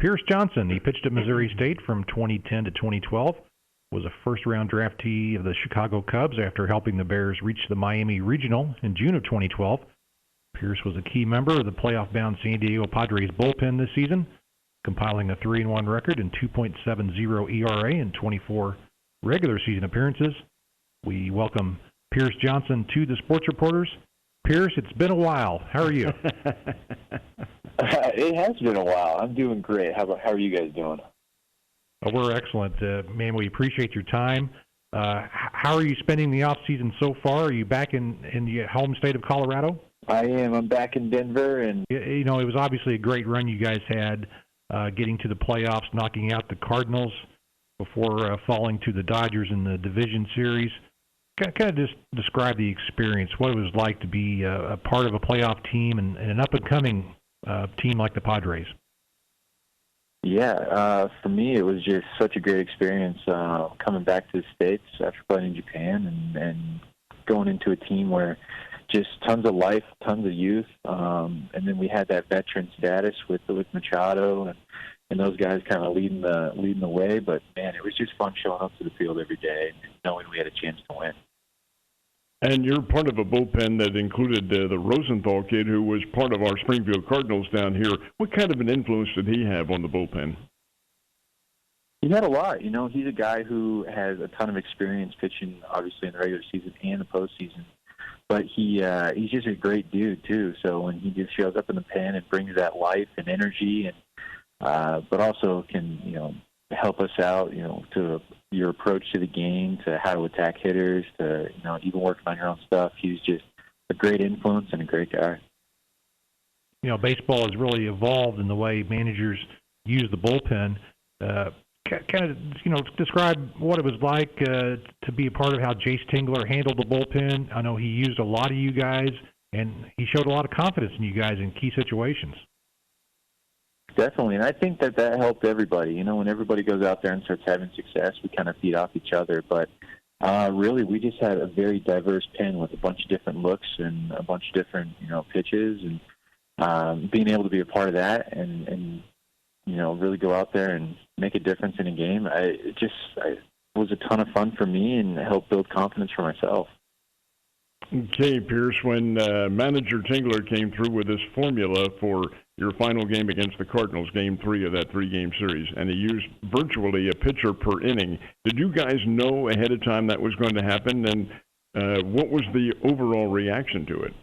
Pierce Johnson, he pitched at Missouri State from 2010 to 2012, was a first-round draftee of the Chicago Cubs after helping the Bears reach the Miami Regional in June of 2012. Pierce was a key member of the playoff-bound San Diego Padres bullpen this season, compiling a 3-1 record and 2.70 ERA in 24 regular season appearances. We welcome Pierce Johnson to the Sports Reporters. Pierce, it's been a while. How are you? It has been a while. I'm doing great. How are you guys doing? We're excellent. Man, we appreciate your time. How are you spending the off season so far? Are you back in your home state of Colorado? I am. I'm back in Denver. And you know, it was obviously a great run you guys had, getting to the playoffs, knocking out the Cardinals before falling to the Dodgers in the division series. Kind of just describe the experience, what it was like to be a part of a playoff team and an up-and-coming team like the Padres. Yeah, for me, it was just such a great experience coming back to the States after playing in Japan and going into a team where just tons of life, tons of youth, and then we had that veteran status with Machado and those guys kind of leading the way. But man, it was just fun showing up to the field every day and knowing we had a chance to win. And you're part of a bullpen that included the Rosenthal kid, who was part of our Springfield Cardinals down here. What kind of an influence did he have on the bullpen? He had a lot. You know, he's a guy who has a ton of experience pitching, obviously in the regular season and the postseason. But he's just a great dude too. So when he just shows up in the pen and brings that life and energy, and but also can help us out, to your approach to the game, to how to attack hitters, to even working on your own stuff. He's just a great influence and a great guy. You know, baseball has really evolved in the way managers use the bullpen. Kind of, describe what it was like to be a part of how Jace Tingler handled the bullpen. I know he used a lot of you guys, and he showed a lot of confidence in you guys in key situations. Definitely, and I think that helped everybody. When everybody goes out there and starts having success, we kind of feed off each other. But really, we just had a very diverse pen with a bunch of different looks and a bunch of different, pitches, and being able to be a part of that and really go out there and make a difference in a game. It was a ton of fun for me and helped build confidence for myself. Okay, Pierce, when manager Tingler came through with this formula for your final game against the Cardinals, Game 3 of that 3-game series, and he used virtually a pitcher per inning, did you guys know ahead of time that was going to happen, and what was the overall reaction to it?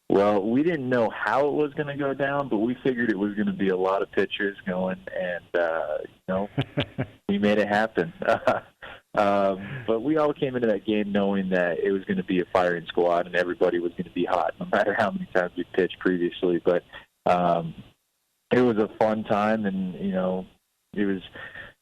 Well, we didn't know how it was going to go down, but we figured it was going to be a lot of pitchers going, and, we made it happen. But we all came into that game knowing that it was going to be a firing squad and everybody was going to be hot, no matter how many times we pitched previously. But it was a fun time, and, it was,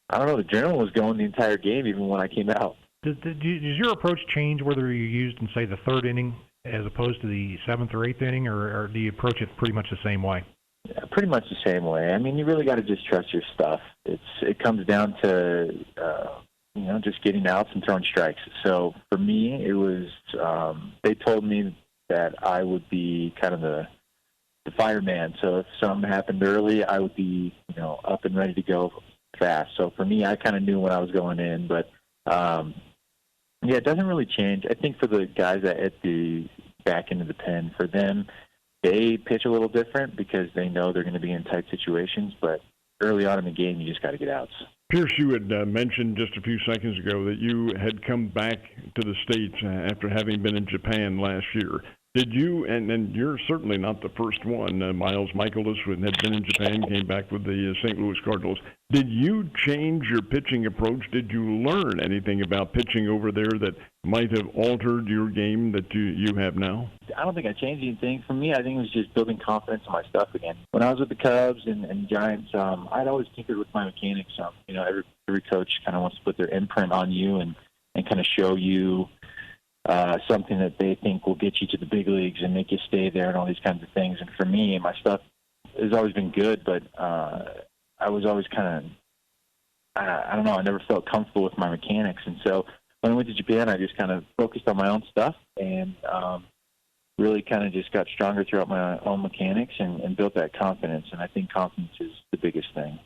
I don't know, the adrenaline was going the entire game, even when I came out. Does your approach change whether you used in, say, the third inning as opposed to the 7th or 8th inning, or do you approach it pretty much the same way? Yeah, pretty much the same way. I mean, you really got to just trust your stuff. It comes down to, just getting outs and throwing strikes. So for me, it was, they told me that I would be kind of the fireman. So if something happened early, I would be, up and ready to go fast. So for me, I kind of knew when I was going in, but, yeah, it doesn't really change. I think for the guys that at the back end of the pen, for them, they pitch a little different because they know they're going to be in tight situations. But early on in the game, you just got to get outs. Pierce, you had mentioned just a few seconds ago that you had come back to the States after having been in Japan last year. Did you, and you're certainly not the first one, Miles Michaelis had been in Japan, came back with the St. Louis Cardinals. Did you change your pitching approach? Did you learn anything about pitching over there that might have altered your game that you have now? I don't think I changed anything. For me, I think it was just building confidence in my stuff again. When I was with the Cubs and Giants, I'd always tinkered with my mechanics. Every coach kind of wants to put their imprint on you and kind of show you something that they think will get you to the big leagues and make you stay there and all these kinds of things. And for me, my stuff has always been good, but I was always kind of, I don't know, I never felt comfortable with my mechanics. And so when I went to Japan, I just kind of focused on my own stuff and really kind of just got stronger throughout my own mechanics and built that confidence. And I think confidence biggest thing.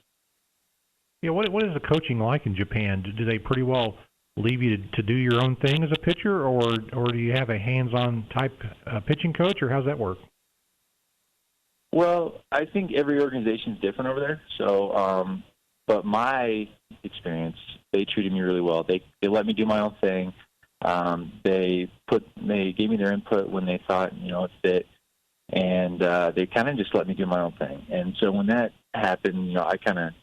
Yeah, what is the coaching like in Japan? Do they pretty well leave you to do your own thing as a pitcher, or do you have a hands-on type pitching coach, or how's that work? Well, I think every organization is different over there. So, but my experience, they treated me really well. They let me do my own thing. They gave me their input when they thought it fit, and they kind of just let me do my own thing. And so when that happened, I kind of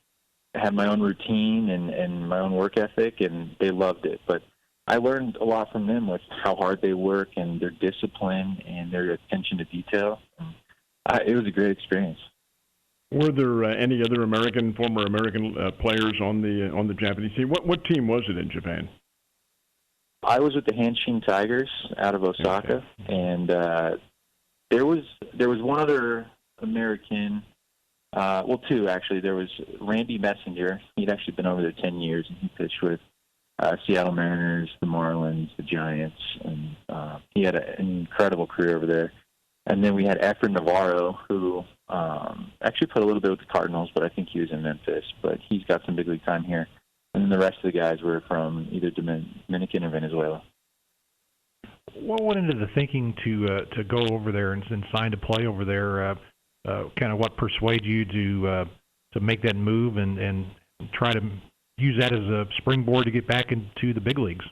had my own routine and my own work ethic, and they loved it. But I learned a lot from them with how hard they work and their discipline and their attention to detail. It was a great experience. Were there any other former American players on the Japanese team? What team was it in Japan? I was with the Hanshin Tigers out of Osaka, okay. And there was one other American. Well, two actually. There was Randy Messenger. He'd actually been over there 10 years, and he pitched with Seattle Mariners, the Marlins, the Giants, and he had an incredible career over there. And then we had Efren Navarro, who actually played a little bit with the Cardinals, but I think he was in Memphis. But he's got some big league time here. And then the rest of the guys were from either Dominican or Venezuela. What went into the thinking to go over there and sign to play over there? Kind of what persuaded you to make that move and try to use that as a springboard to get back into the big leagues?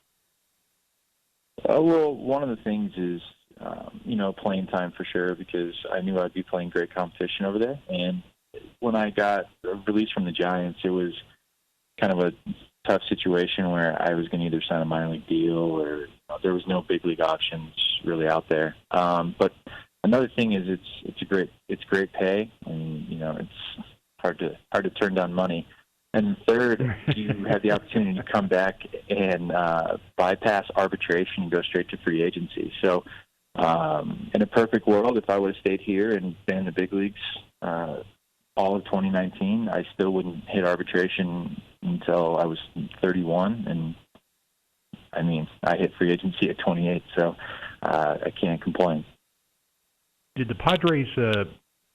Well, one of the things is, playing time for sure, because I knew I'd be playing great competition over there. And when I got released from the Giants, it was kind of a tough situation where I was going to either sign a minor league deal or there was no big league options really out there. But another thing is it's great pay, and it's hard to turn down money. And third, you have the opportunity to come back and bypass arbitration and go straight to free agency. So in a perfect world, if I would have stayed here and been in the big leagues all of 2019, I still wouldn't hit arbitration until I was 31. And, I hit free agency at 28, so I can't complain. Did the Padres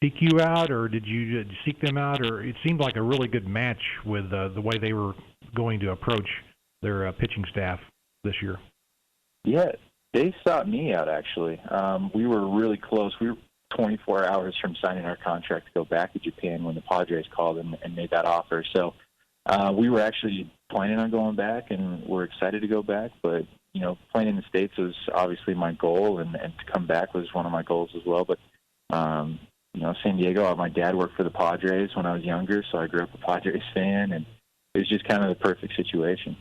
seek you out, or did you seek them out? Or it seemed like a really good match with the way they were going to approach their pitching staff this year. Yeah, they sought me out, actually. We were really close. We were 24 hours from signing our contract to go back to Japan when the Padres called and made that offer. So we were actually planning on going back, and we're excited to go back. But, playing in the States was obviously my goal, and to come back was one of my goals as well. But, San Diego, my dad worked for the Padres when I was younger, so I grew up a Padres fan, and it was just kind of the perfect situation.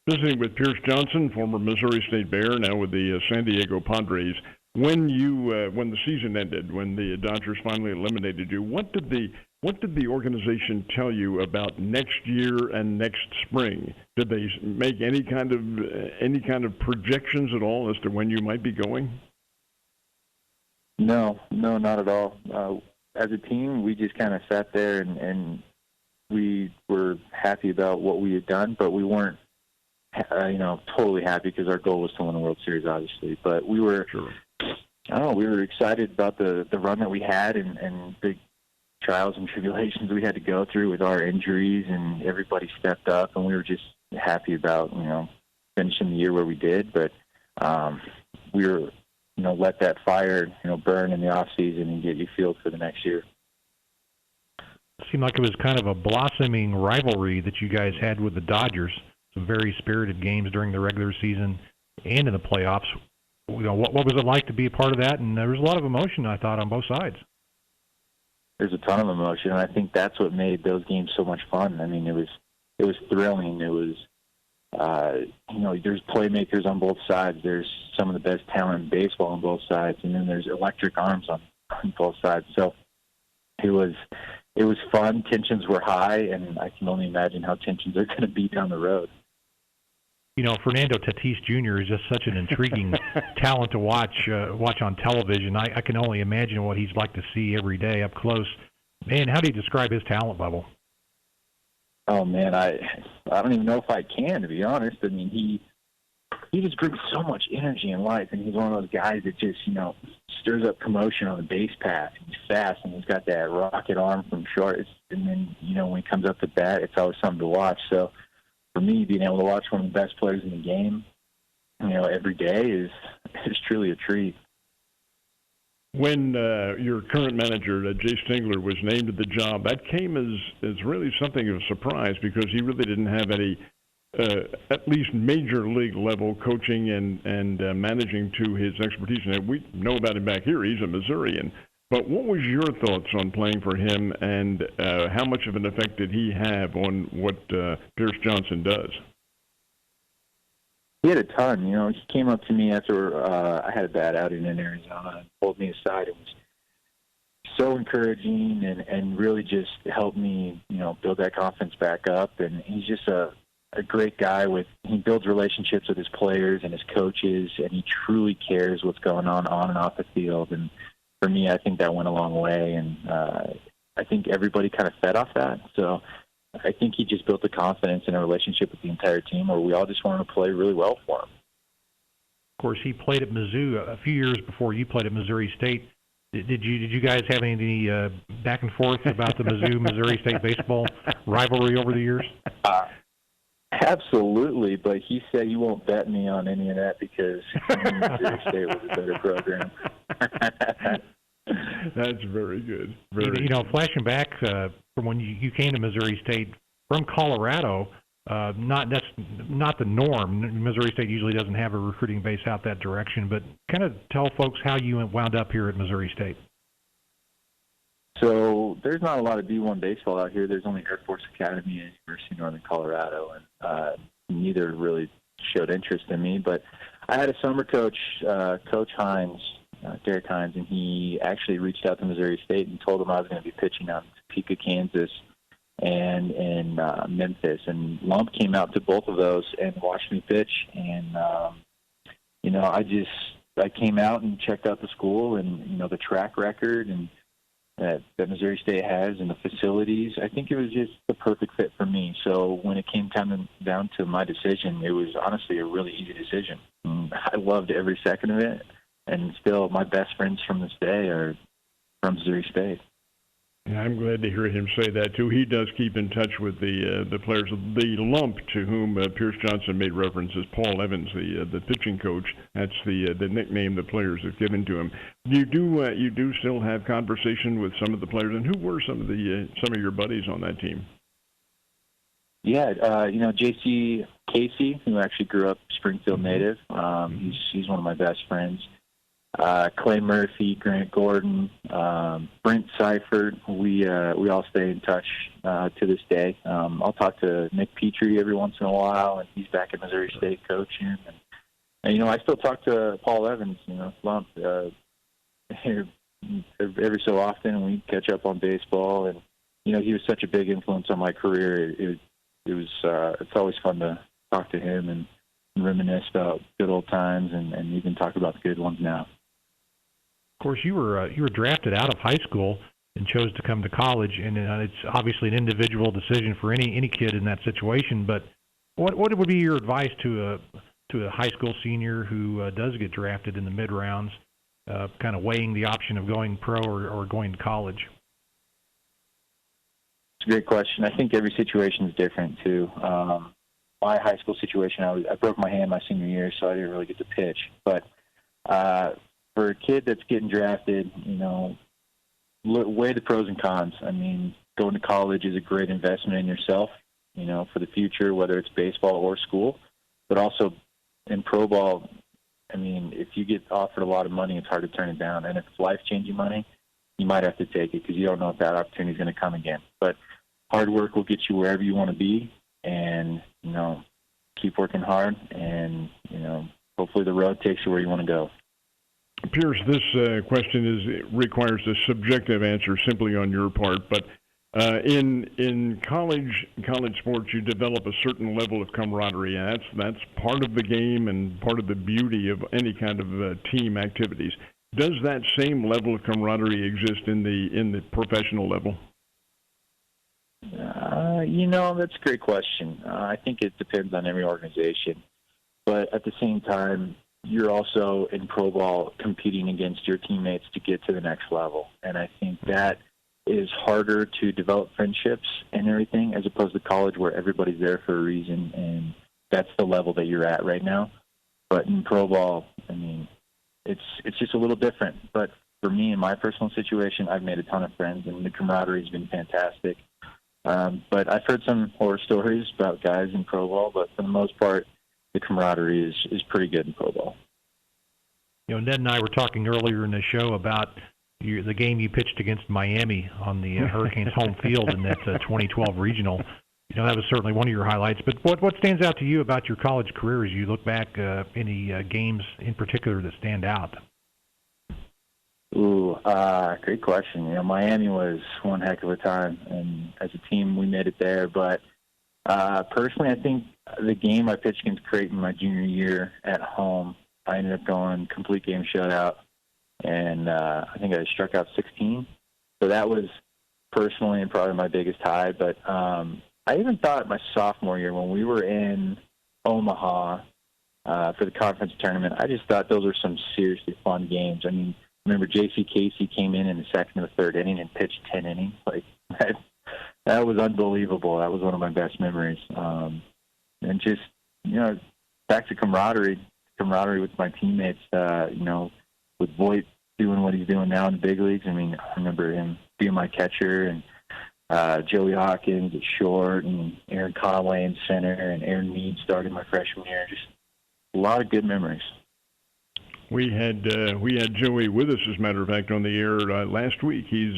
Visiting with Pierce Johnson, former Missouri State Bear, now with the San Diego Padres. When the season ended, when the Dodgers finally eliminated you, what did the organization tell you about next year and next spring? Did they make any kind of projections at all as to when you might be going? No, not at all. As a team, we just kind of sat there and we were happy about what we had done, but we weren't, totally happy because our goal was to win a World Series, obviously. But we were, sure. We were excited about the run that we had and big trials and tribulations we had to go through with our injuries, and everybody stepped up, and we were just happy about, finishing the year where we did. But we were, let that fire, burn in the off season and get you fueled for the next year. It seemed like it was kind of a blossoming rivalry that you guys had with the Dodgers. Some very spirited games during the regular season and in the playoffs. What was it like to be a part of that? And there was a lot of emotion, I thought, on both sides. There's a ton of emotion, and I think that's what made those games so much fun. It was thrilling. It was, there's playmakers on both sides. There's some of the best talent in baseball on both sides, and then there's electric arms on both sides. So it was fun. Tensions were high, and I can only imagine how tensions are going to be down the road. Fernando Tatis Jr. is just such an intriguing talent to watch on television. I can only imagine what he's like to see every day up close. Man, how do you describe his talent level? Oh man, I don't even know if I can, to be honest. he just brings so much energy and life, and he's one of those guys that just, stirs up commotion on the base path. He's fast, and he's got that rocket arm from short. And then, when he comes up to bat, it's always something to watch. So for me, being able to watch one of the best players in the game, every day is truly a treat. When your current manager, Jay Stingler, was named to the job, that came as really something of a surprise because he really didn't have any, at least major league level coaching and managing to his expertise. And we know about him back here. He's a Missourian. But what was your thoughts on playing for him, and how much of an effect did he have on what Pierce Johnson does? He had a ton. He came up to me after I had a bad outing in Arizona and pulled me aside. It was so encouraging and really just helped me, build that confidence back up. And he's just a great guy. He builds relationships with his players and his coaches, and he truly cares what's going on and off the field. And for me, I think that went a long way. And I think everybody kind of fed off that. So I think he just built the confidence in a relationship with the entire team where we all just wanted to play really well for him. Of course, he played at Mizzou a few years before you played at Missouri State. Did you guys have any back and forth about the Missouri State baseball rivalry over the years? Absolutely, but he said he won't bet me on any of that because Missouri State was a better program. That's very good. Flashing back from when you came to Missouri State from Colorado, that's not the norm. Missouri State usually doesn't have a recruiting base out that direction, but kind of tell folks how you wound up here at Missouri State. So there's not a lot of D1 baseball out here. There's only Air Force Academy and University of Northern Colorado, and neither really showed interest in me. But I had a summer coach, Coach Hines, Derek Hines, and he actually reached out to Missouri State and told him I was going to be pitching out in Topeka, Kansas, and in Memphis. And Lump came out to both of those and watched me pitch. And, I came out and checked out the school and, the track record and that Missouri State has and the facilities. I think it was just the perfect fit for me. So when it came down to my decision, it was honestly a really easy decision. I loved every second of it. And still, my best friends from this day are from Missouri State. Yeah, I'm glad to hear him say that, too. He does keep in touch with the players. The Lump to whom Pierce Johnson made reference is Paul Evans, the pitching coach. That's the nickname the players have given to him. You do still have conversation with some of the players, and who were some of your buddies on that team? Yeah, J.C. Casey, who actually grew up Springfield native. He's one of my best friends. Clay Murphy, Grant Gordon, Brent Seifert. We all stay in touch to this day. I'll talk to Nick Petrie every once in a while, and he's back at Missouri State coaching. And I still talk to Paul Evans, Lump, every so often, and we catch up on baseball. And he was such a big influence on my career. It's always fun to talk to him and reminisce about good old times and even talk about the good ones now. Of course, you were drafted out of high school and chose to come to college, and it's obviously an individual decision for any kid in that situation. But what would be your advice to a high school senior who does get drafted in the mid rounds, kind of weighing the option of going pro or going to college? It's a great question. I think every situation is different too. My high school situation, I broke my hand my senior year, so I didn't really get to pitch. But for a kid that's getting drafted, weigh the pros and cons. I mean, going to college is a great investment in yourself, for the future, whether it's baseball or school. But also in pro ball, I mean, if you get offered a lot of money, it's hard to turn it down. And if it's life-changing money, you might have to take it because you don't know if that opportunity is going to come again. But hard work will get you wherever you want to be. And, keep working hard, and, hopefully the road takes you where you want to go. Pierce, this question requires a subjective answer simply on your part, but in college sports, you develop a certain level of camaraderie, and that's part of the game and part of the beauty of any kind of team activities. Does that same level of camaraderie exist in the professional level? That's a great question. I think it depends on every organization. but at the same time, you're also in pro ball competing against your teammates to get to the next level. And I think that is harder to develop friendships and everything as opposed to college where everybody's there for a reason, and that's the level that you're at right now. But in pro ball, I mean, it's just a little different. But for me, in my personal situation, I've made a ton of friends, and the camaraderie has been fantastic. But I've heard some horror stories about guys in pro ball, but for the most part, the camaraderie is pretty good in pro ball. You know, Ned and I were talking earlier in the show about the game you pitched against Miami on the Hurricanes home field in that 2012 regional. You know, that was certainly one of your highlights. But what stands out to you about your college career as you look back? Any games in particular that stand out? Ooh, great question. You know, Miami was one heck of a time, and as a team, we made it there. But personally, I think the game I pitched against Creighton my junior year at home, I ended up going complete game shutout, and I think I struck out 16. So that was personally and probably my biggest high. But I even thought my sophomore year when we were in Omaha for the conference tournament, I just thought those were some seriously fun games. I mean, I remember J.C. Casey came in the second or third inning and pitched 10 innings. Like that was unbelievable. That was one of my best memories. And just, you know, back to camaraderie with my teammates, you know, with Voigt doing what he's doing now in the big leagues. I mean, I remember him being my catcher, and Joey Hawkins at short, and Aaron Conway in center, and Aaron Meade started my freshman year. Just a lot of good memories. We had Joey with us, as a matter of fact, on the air last week. He's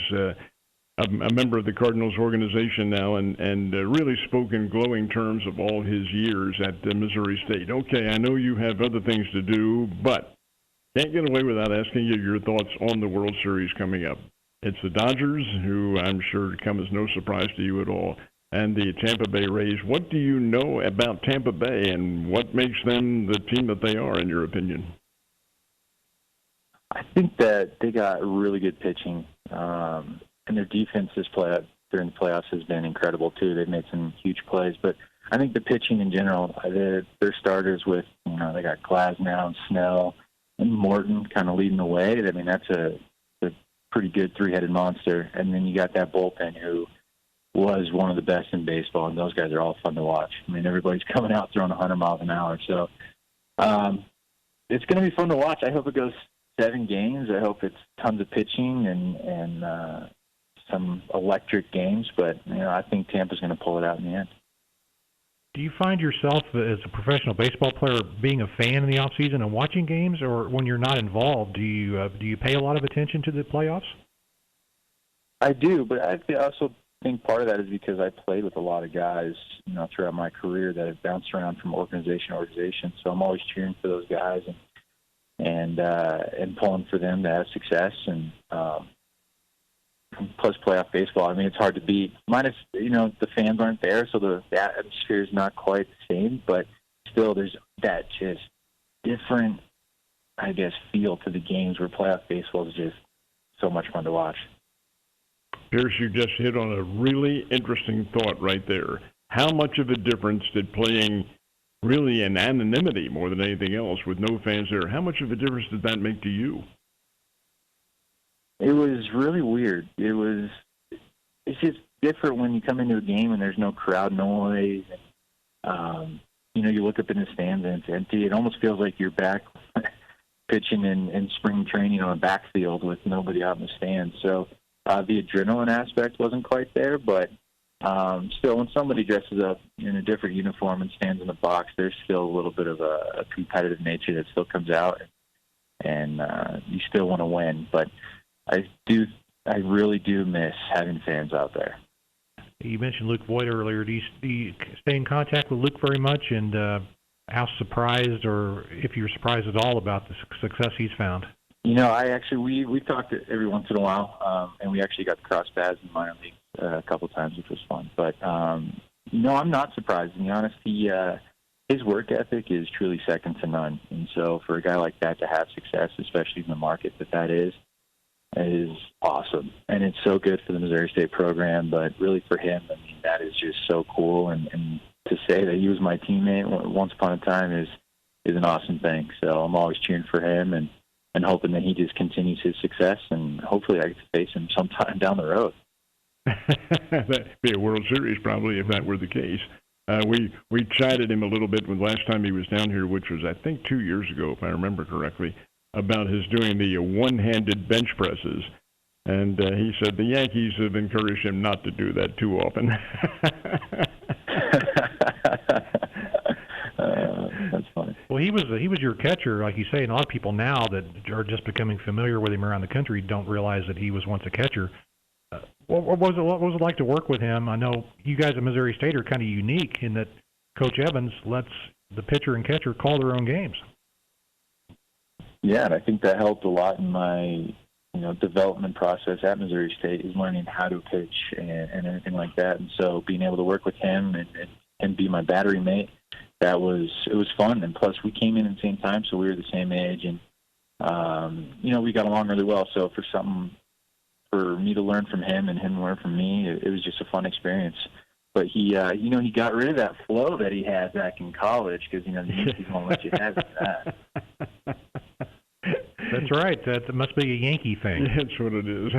a member of the Cardinals organization now, and really spoke in glowing terms of all his years at Missouri State. Okay, I know you have other things to do, but can't get away without asking you your thoughts on the World Series coming up. It's the Dodgers, who I'm sure come as no surprise to you at all, and the Tampa Bay Rays. What do you know about Tampa Bay, and what makes them the team that they are, in your opinion? I think that they got really good pitching, and their defense during the playoffs has been incredible too. They've made some huge plays, but I think the pitching in general, their starters with, you know, they got Glasnow and Snell and Morton kind of leading the way. I mean, that's a pretty good three-headed monster, and then you got that bullpen who was one of the best in baseball, and those guys are all fun to watch. I mean, everybody's coming out throwing 100 miles an hour, so it's going to be fun to watch. I hope it goes 7 games. I hope it's tons of pitching and some electric games, but you know, I think Tampa's going to pull it out in the end. Do you find yourself as a professional baseball player being a fan in the off season and watching games, or when you're not involved, do you pay a lot of attention to the playoffs? I do, but I also think part of that is because I played with a lot of guys, you know, throughout my career that have bounced around from organization to organization. So I'm always cheering for those guys and pulling for them to have success. And plus playoff baseball, I mean, it's hard to beat. Minus, you know, the fans aren't there, so the atmosphere is not quite the same. But still, there's that just different, I guess, feel to the games where playoff baseball is just so much fun to watch. Pierce, you just hit on a really interesting thought right there. How much of a difference did playing really in anonymity more than anything else with no fans there, how much of a difference did that make to you? It was really weird. It's just different when you come into a game and there's no crowd noise. And, you know, you look up in the stands and it's empty. It almost feels like you're back pitching in spring training on a backfield with nobody out in the stands. So the adrenaline aspect wasn't quite there, but still, when somebody dresses up in a different uniform and stands in the box, there's still a little bit of a competitive nature that still comes out, and you still want to win. But I really do miss having fans out there. You mentioned Luke Voigt earlier. Do you stay in contact with Luke very much, and how surprised, or if you're surprised at all, about the success he's found? You know, we talked every once in a while, and we actually got to cross paths in minor leagues a couple times, which was fun. But no, I'm not surprised. To be honest, his work ethic is truly second to none. And so for a guy like that to have success, especially in the market that is awesome. And it's so good for the Missouri State program, but really for him, I mean, that is just so cool. And to say that he was my teammate once upon a time is is an awesome thing. So I'm always cheering for him and hoping that he just continues his success, and hopefully I get to face him sometime down the road. That'd be a World Series probably if that were the case. We chided him a little bit when last time he was down here, which was I think 2 years ago, if I remember correctly, about his doing the one-handed bench presses. And he said the Yankees have encouraged him not to do that too often. That's funny. Well, he was your catcher, like you say, and a lot of people now that are just becoming familiar with him around the country don't realize that he was once a catcher. What was it like to work with him? I know you guys at Missouri State are kind of unique in that Coach Evans lets the pitcher and catcher call their own games. Yeah, and I think that helped a lot in my development process at Missouri State, is learning how to pitch and everything like that. And so being able to work with him and be my battery mate, it was fun. And plus we came in at the same time, so we were the same age, and we got along really well. So for me to learn from him and him to learn from me, it was just a fun experience. But he got rid of that flow that he had back in college, because the Yankees won't let you have that. That's right. That must be a Yankee thing. That's what it is.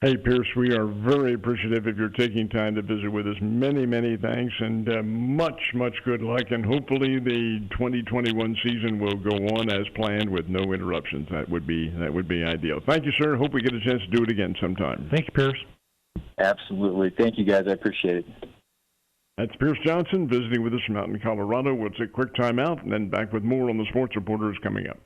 Hey, Pierce, we are very appreciative of your taking time to visit with us. Many, many thanks, and much, much good luck. And hopefully the 2021 season will go on as planned with no interruptions. That would be ideal. Thank you, sir. Hope we get a chance to do it again sometime. Thank you, Pierce. Absolutely. Thank you, guys. I appreciate it. That's Pierce Johnson visiting with us from out in Colorado. We'll take a quick time out and then back with more on the Sports Reporters coming up.